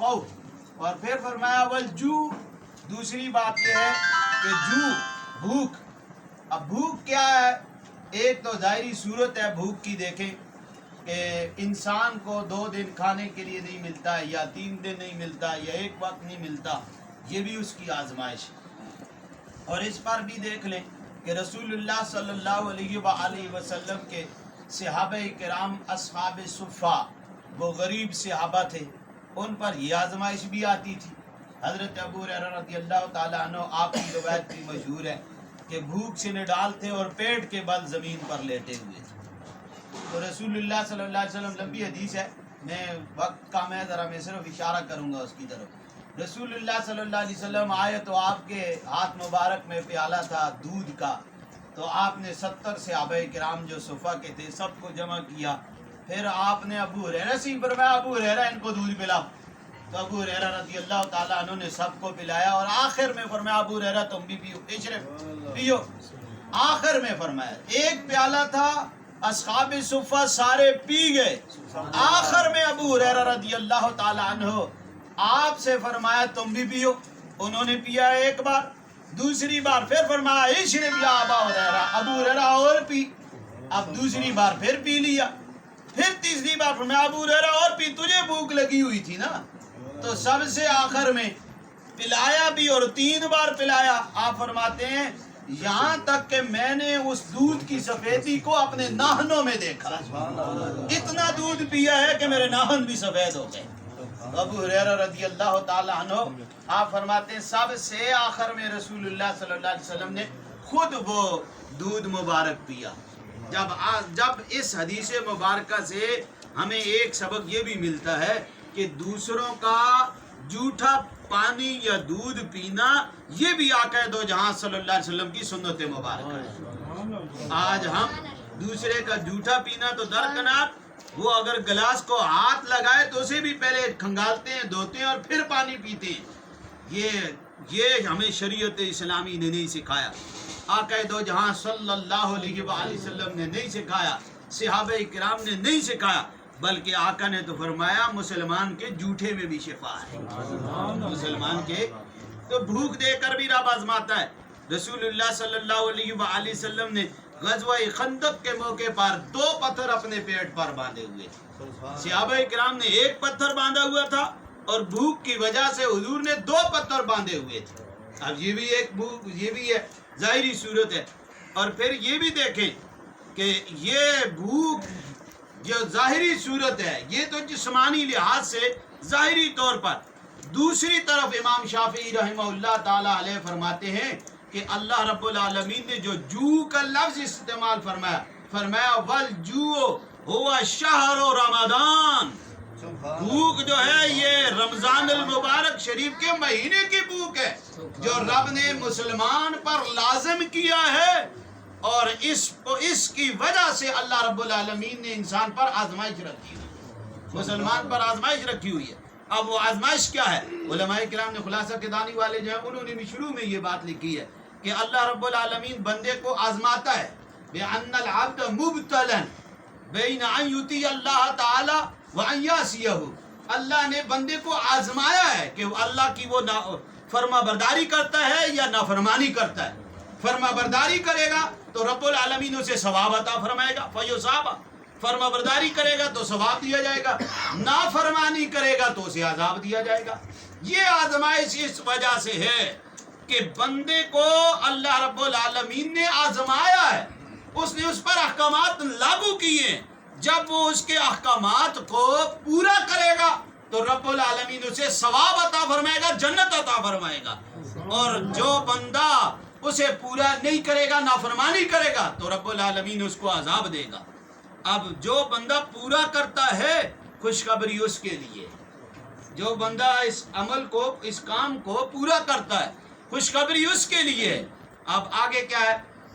खौफ। और फिर फरमाया वलजू, दूसरी बात यह है कि जू भूख। अब भूख क्या है? एक तो ज़ाहिरी सूरत है भूख की, देखें कि इंसान को 2 दिन खाने के लिए नहीं मिलता है, या 3 दिन नहीं मिलता, या एक वक्त नहीं मिलता, ये भी उसकी आजमाइश है। और इस पर भी देख लें कि रसूलुल्लाह सल्लल्लाहु अलैहि वसल्लम के सहाबा किराम अस्हाब सुफ़ा, वो गरीब सहाबा थे, उन पर ये आजमाइश भी आती थी। हज़रत अबू हुरैरा रज़ियल्लाहु ताला अन्हु, आपकी रवायत भी मशहूर है कि भूख से निडाल थे और पेट के बल ज़मीन पर लेटे हुए थे। तो रसूलुल्लाह सल्लल्लाहु अलैहि वसल्लम, लंबी हदीस है, मैं वक्त का मैं ज़रा मैं सिर्फ इशारा करूँगा उसकी तरफ। रसूलुल्लाह सल्लल्लाहु अलैहि वसल्लम आए तो आपके हाथ मुबारक में प्याला था दूध का, तो आपने 70 सहाबा किराम जो सुफ़ा के थे सबको जमा किया। फिर आपने अबू हुरैरा से फरमाया, अबू हुरैरा इनको दूध पिलाओ। तो अबू हुरैरा रज़ियल्लाहु ताला अन्हु ने सबको पिलाया, और आखिर में फरमाया अबू हुरैरा तुम भी पियो, इशरब पियो। आखिर में फरमाया एक प्याला था, अस्हाब सुफ़ा सारे पी गए। आखिर में अबू हुरैरा रज़ियल्लाहु ताला अन्हु आपसे फरमाया तुम भी पियो। उन्होंने पिया एक बार, दूसरी बार फिर फरमाया इशरब या अबा हुरैरा, अबू हुरैरा और पी। अब दूसरी बार फिर पी लिया, फिर तीसरी बार फरमाया अबू हुरैरा और पी, तुझे भूख लगी हुई थी ना। तो सबसे आखिर में पिलाया भी और 3 बार पिलाया। आप फरमाते हैं यहाँ तक कि मैंने उस दूध की सफेदी को अपने नाहनों में देखा, इतना दूध पिया है कि मेरे नाहन भी सफेद हो गए। अबू हुरैरा रज़ियल्लाहु ताला अन्हु, आप फरमाते हैं सबसे आखिर में रसूलुल्लाह सल्लल्लाहु अलैहि वसल्लम ने खुद वो दूध मुबारक पिया। जब इस हदीस मुबारक से हमें एक सबक ये भी मिलता है कि दूसरों का जूठा पानी या दूध पीना ये भी आका दो जहां सल्लल्लाहु अलैहि वसल्लम की सुन्नत मुबारक है। आज हम दूसरे का जूठा पीना तो दरकनार, वो अगर गिलास को हाथ लगाए तो उसे भी पहले खंगालते हैं, धोते हैं और फिर पानी पीते हैं। ये हमें शरीयत इस्लामी ने नहीं सिखाया, आका दो जहां सल्लल्लाहु अलैहि वसल्लम ने नहीं सिखाया, सहाबा किराम ने नहीं सिखाया, बल्कि आका ने तो फरमाया मुसलमान के जूठे में भी शिफा है। मुसलमान के तो भूख देकर भी रब आजमाता है। रसूलुल्लाह सल्लल्लाहु अलैहि वसल्लम ने गज़वा खंदक के मौके पर 2 पत्थर अपने पेट पर बांधे हुए थे। सहाबा किराम ने 1 पत्थर बांधा हुआ था, और भूख की वजह से हुजूर ने 2 पत्थर बांधे हुए थे। अब ये भी एक भूख, ये भी है ज़ाहिरी सूरत है। और फिर ये भी देखें कि ये भूख जो ज़ाहिरी सूरत है, ये तो जिस्मानी लिहाज से ज़ाहिरी तौर पर। दूसरी तरफ इमाम शाफी रहमहुल्लाह ताला अलैह फरमाते हैं कि अल्लाह रब्बुल आलमीन ने जो जू का लफ्ज़ इस्तेमाल फरमाया वल जू हुवा शहर रमज़ान, भूख जो है ये रमज़ान अल मुबारक शरीफ के महीने की भूख है, जो रब ने मुसलमान पर लाज़िम किया है, और इसकी वजह से अल्लाह रब्बुल आलमीन ने इंसान पर आजमाइश रखी हुई है, मुसलमान पर आजमाइश रखी हुई है। अब वो आजमाइश क्या है? उलमाए किराम ने खुलासा के दानी वाले जो है उन्होंने भी शुरू में ये बात लिखी है कि अल्लाह रब्बुल आलमीन बंदे को आजमाता है, बिअन्नल अब्द मुब्तलन बैन अन युती अल्लाह ताला व अन यासियहु। अल्लाह ने बंदे को आजमाया है कि अल्लाह की वो फर्मा बरदारी करता है या नाफरमानी करता है। फर्मा बरदारी करेगा तो रब्बुल आलमीन उसे सवाब अता फरमाएगा, फयुसाबा। फर्मा बरदारी करेगा तो सवाब दिया जाएगा, नाफरमानी करेगा तो उसे अजाब दिया जाएगा। ये आजमाइश इस वजह से है कि बंदे को अल्लाह रब्बुल आलमीन ने आजमाया है, उसने उस पर अहकामात लागू किए। जब वो उसके अहकामात को पूरा करेगा तो रब्बुल आलमीन उसे सवाब अता फरमाएगा, जन्नत अता फरमाएगा। और जो बंदा उसे पूरा नहीं करेगा, नाफरमानी करेगा, तो रब्बुल आलमीन उसको अजाब देगा। अब जो बंदा पूरा करता है खुशखबरी उसके लिए, जो बंदा इस अमल को, इस काम को पूरा करता है खुशखबरी उसके लिए। अब आगे क्या है?